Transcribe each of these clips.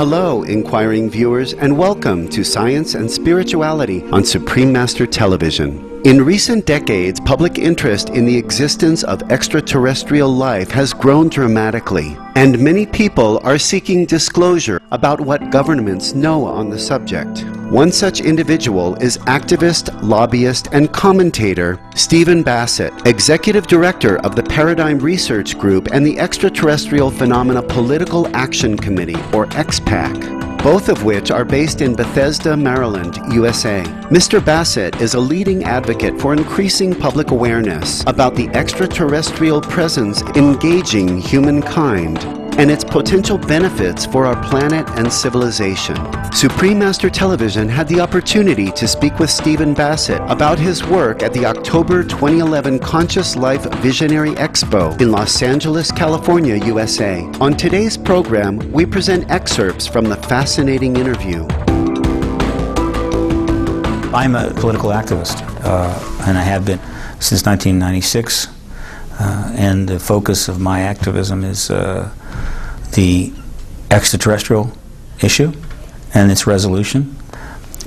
Hello, inquiring viewers, and welcome to Science and Spirituality on Supreme Master Television. In recent decades, public interest in the existence of extraterrestrial life has grown dramatically, and many people are seeking disclosure about what governments know on the subject. One such individual is activist, lobbyist, and commentator Stephen Bassett, Executive Director of the Paradigm Research Group and the Extraterrestrial Phenomena Political Action Committee, or XPAC, both of which are based in Bethesda, Maryland, USA. Mr. Bassett is a leading advocate for increasing public awareness about the extraterrestrial presence engaging humankind and its potential benefits for our planet and civilization. Supreme Master Television had the opportunity to speak with Stephen Bassett about his work at the October 2011 Conscious Life Visionary Expo in Los Angeles, California, USA. On today's program, we present excerpts from the fascinating interview. I'm a political activist, and I have been since 1996, and the focus of my activism is the extraterrestrial issue and its resolution.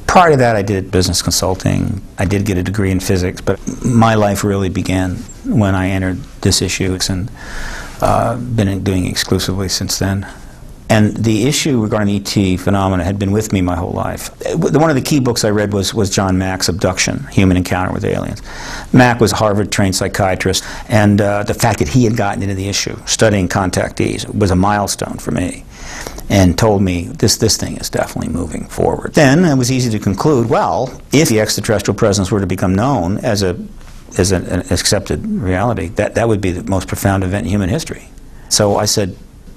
Prior to that, I did business consulting. I did get a degree in physics, but my life really began when I entered this issue, and been doing it exclusively since then. And the issue regarding ET phenomena had been with me my whole life. One of the key books I read was John Mack's Abduction, Human Encounter with Aliens. Mack was a Harvard-trained psychiatrist, and the fact that he had gotten into the issue, studying contactees, was a milestone for me, and told me this thing is definitely moving forward. Then it was easy to conclude, well, if the extraterrestrial presence were to become known as an accepted reality, that would be the most profound event in human history. So I said,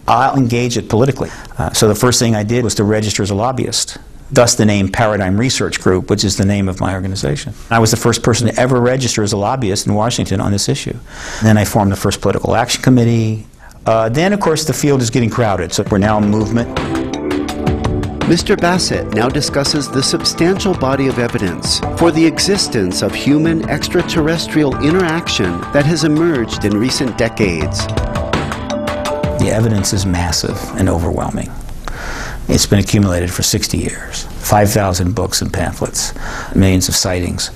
I'll engage it politically. So the first thing I did was to register as a lobbyist, thus the name Paradigm Research Group, which is the name of my organization. I was the first person to ever register as a lobbyist in Washington on this issue. And then I formed the first political action committee. Then, of course, the field is getting crowded, so we're now a movement. Mr. Bassett now discusses the substantial body of evidence for the existence of human extraterrestrial interaction that has emerged in recent decades. The evidence is massive and overwhelming. It's been accumulated for 60 years. 5,000 books and pamphlets, millions of sightings,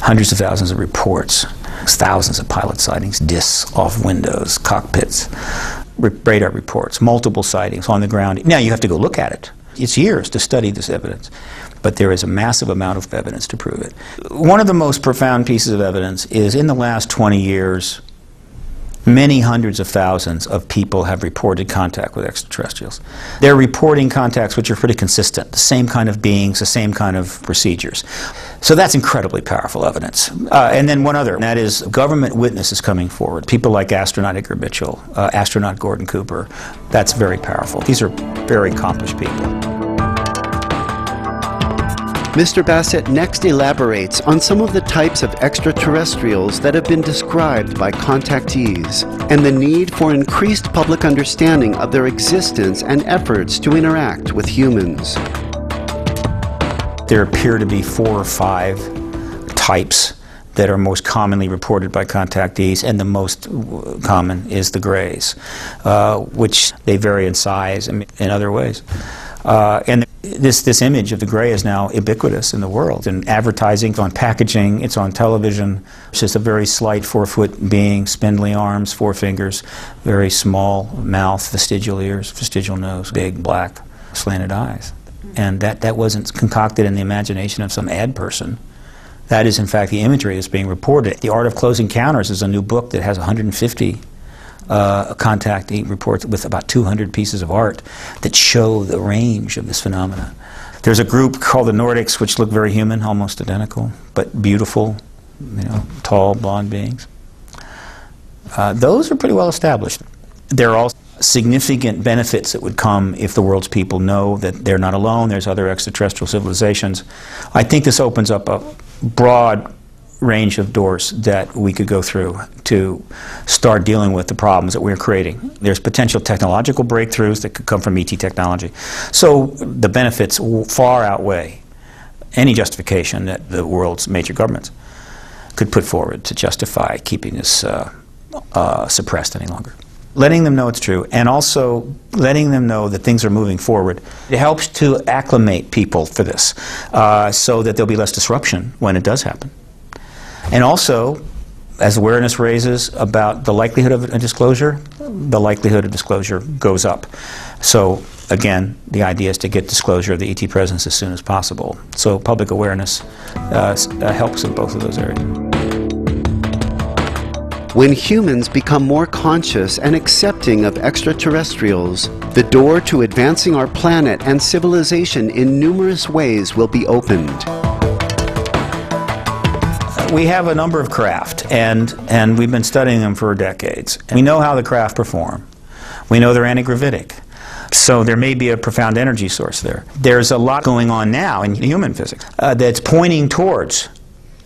hundreds of thousands of reports, thousands of pilot sightings, discs off windows, cockpits, radar reports, multiple sightings on the ground. Now you have to go look at it. It's years to study this evidence, but there is a massive amount of evidence to prove it. One of the most profound pieces of evidence is in the last 20 years, many hundreds of thousands of people have reported contact with extraterrestrials. They're reporting contacts which are pretty consistent, the same kind of beings, the same kind of procedures. So that's incredibly powerful evidence. And then one other, and that is government witnesses coming forward. People like astronaut Edgar Mitchell, astronaut Gordon Cooper. That's very powerful. These are very accomplished people. Mr. Bassett next elaborates on some of the types of extraterrestrials that have been described by contactees and the need for increased public understanding of their existence and efforts to interact with humans. There appear to be 4 or 5 types that are most commonly reported by contactees, and the most common is the grays, which they vary in size and in other ways. And this image of the gray is now ubiquitous in the world. In advertising, it's on packaging, it's on television. It's just a very slight 4-foot being, spindly arms, 4 fingers, very small mouth, vestigial ears, vestigial nose, big black slanted eyes. And that wasn't concocted in the imagination of some ad person. That is, in fact, the imagery that's being reported. The Art of Close Encounters is a new book that has 150 contactee reports with about 200 pieces of art that show the range of this phenomena. There's a group called the Nordics which look very human, almost identical, but beautiful, tall, blonde beings. Those are pretty well established. There are also significant benefits that would come if the world's people know that they're not alone, there's other extraterrestrial civilizations. I think this opens up a broad range of doors that we could go through to start dealing with the problems that we're creating. There's potential technological breakthroughs that could come from ET technology. So the benefits far outweigh any justification that the world's major governments could put forward to justify keeping this suppressed any longer. letting them know it's true, and also letting them know that things are moving forward. It helps to acclimate people for this, so that there'll be less disruption when it does happen. And also, as awareness raises about the likelihood of a disclosure, the likelihood of disclosure goes up. So again, the idea is to get disclosure of the ET presence as soon as possible. So public awareness helps in both of those areas. When humans become more conscious and accepting of extraterrestrials, the door to advancing our planet and civilization in numerous ways will be opened. We have a number of craft, and we've been studying them for decades. And we know how the craft perform. We know they're antigravitic. So there may be a profound energy source there. There's a lot going on now in human physics that's pointing towards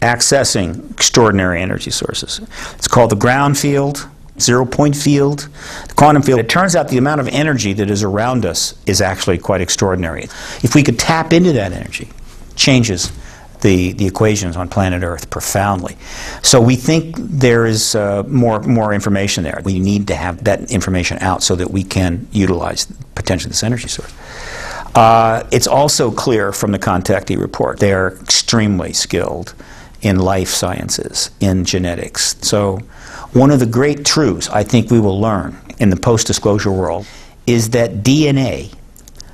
accessing extraordinary energy sources. It's called the ground field, zero-point field, the quantum field. It turns out the amount of energy that is around us is actually quite extraordinary. If we could tap into that energy, changes the equations on planet Earth profoundly. So we think there is more information there. We need to have that information out so that we can utilize potentially this energy source. It's also clear from the contactee report they are extremely skilled in life sciences, in genetics. So one of the great truths I think we will learn in the post-disclosure world is that DNA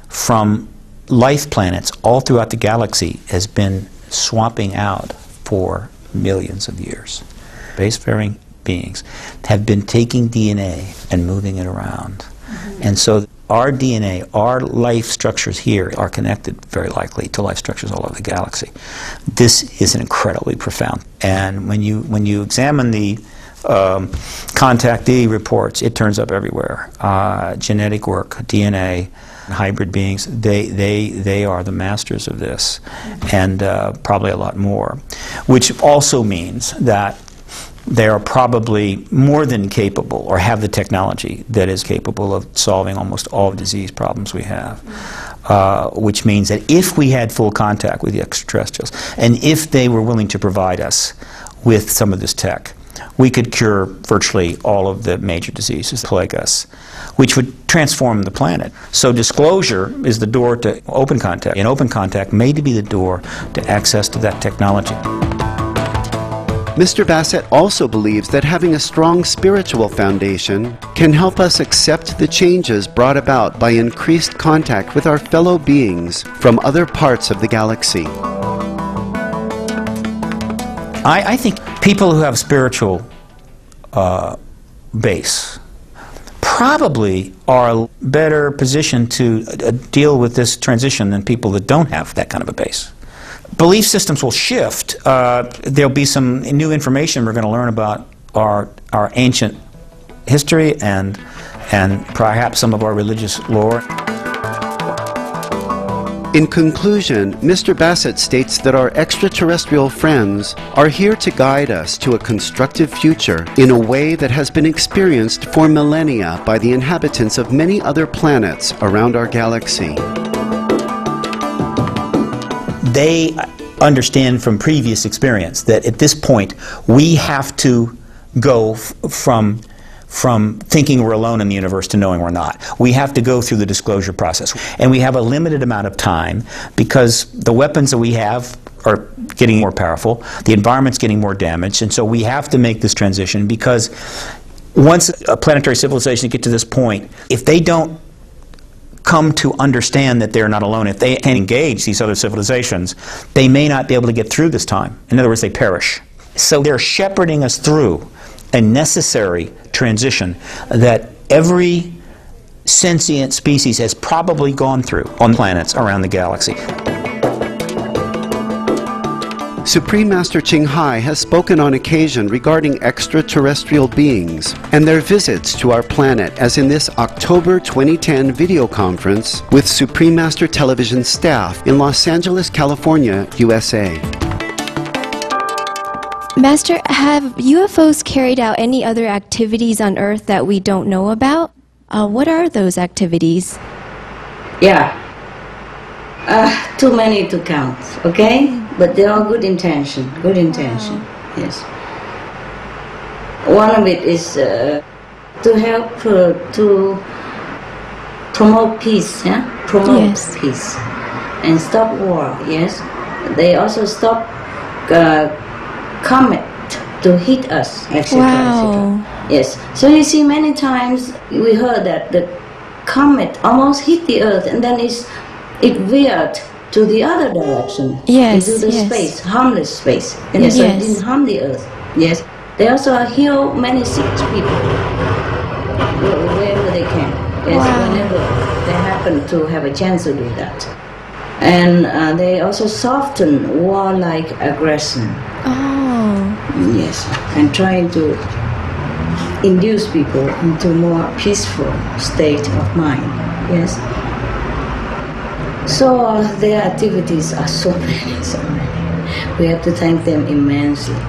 from life planets all throughout the galaxy has been swapping out for millions of years. Spacefaring beings have been taking DNA and moving it around. Mm-hmm. And so our DNA, our life structures here are connected very likely to life structures all over the galaxy. This is incredibly profound. And when you examine the contactee reports, it turns up everywhere. Genetic work, DNA, hybrid beings, they are the masters of this, and probably a lot more, which also means that they are probably more than capable, or have the technology that is capable of solving almost all disease problems we have, which means that if we had full contact with the extraterrestrials, and if they were willing to provide us with some of this tech, we could cure virtually all of the major diseases that plague us, which would transform the planet. So disclosure is the door to open contact, and open contact may be the door to access to that technology. Mr. Bassett also believes that having a strong spiritual foundation can help us accept the changes brought about by increased contact with our fellow beings from other parts of the galaxy. I think people who have spiritual base probably are better positioned to deal with this transition than people that don't have that kind of a base. Belief systems will shift. There'll be some new information we're going to learn about our ancient history and perhaps some of our religious lore. In conclusion, Mr. Bassett states that our extraterrestrial friends are here to guide us to a constructive future in a way that has been experienced for millennia by the inhabitants of many other planets around our galaxy. They understand from previous experience that at this point we have to go from thinking we're alone in the universe to knowing we're not. We have to go through the disclosure process. And we have a limited amount of time because the weapons that we have are getting more powerful, the environment's getting more damaged, and so we have to make this transition because once a planetary civilization gets to this point, if they don't come to understand that they're not alone, if they can engage these other civilizations, they may not be able to get through this time. In other words, they perish. So they're shepherding us through a necessary transition that every sentient species has probably gone through on planets around the galaxy. Supreme Master Ching Hai has spoken on occasion regarding extraterrestrial beings and their visits to our planet, as in this October 2010 video conference with Supreme Master Television staff in Los Angeles, California, USA. Master, have UFOs carried out any other activities on Earth that we don't know about? What are those activities? Yeah. Too many to count, okay? But they're all good intention, yes. One of it is to help to promote peace, yeah? Promote peace and stop war, yes. They also stop comet to hit us, etc. Wow. Yes. So you see, many times we heard that the comet almost hit the Earth and then it veered to the other direction, into the space, harmless space, and so it didn't harm the Earth. Yes. They also heal many sick people wherever they can. Yes, whenever they happen to have a chance to do that. And they also soften warlike aggression. Oh. Yes, and trying to induce people into a more peaceful state of mind. Yes. So their activities are so many, so many. We have to thank them immensely.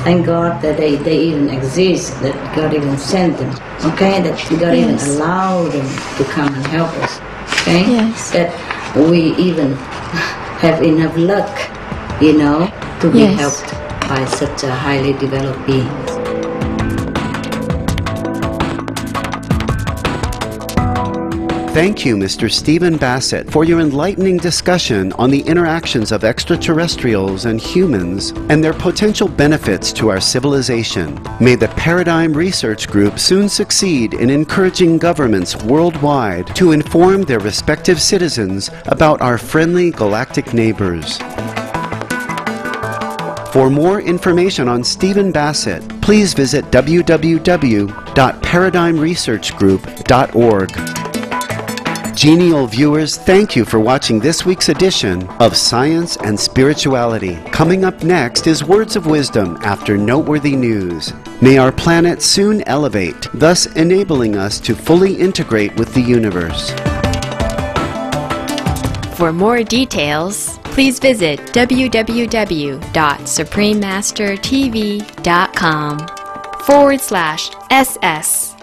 Thank God that they even exist, that God even sent them, okay? That God even allowed them to come and help us, okay? Yes. That we even have enough luck, you know, to be helped by such a highly developed being. Thank you, Mr. Stephen Bassett, for your enlightening discussion on the interactions of extraterrestrials and humans and their potential benefits to our civilization. May the Paradigm Research Group soon succeed in encouraging governments worldwide to inform their respective citizens about our friendly galactic neighbors. For more information on Stephen Bassett, please visit www.paradigmresearchgroup.org. Genial viewers, thank you for watching this week's edition of Science and Spirituality. Coming up next is Words of Wisdom after noteworthy news. May our planet soon elevate, thus enabling us to fully integrate with the universe. For more details, please visit www.suprememastertv.com/SS.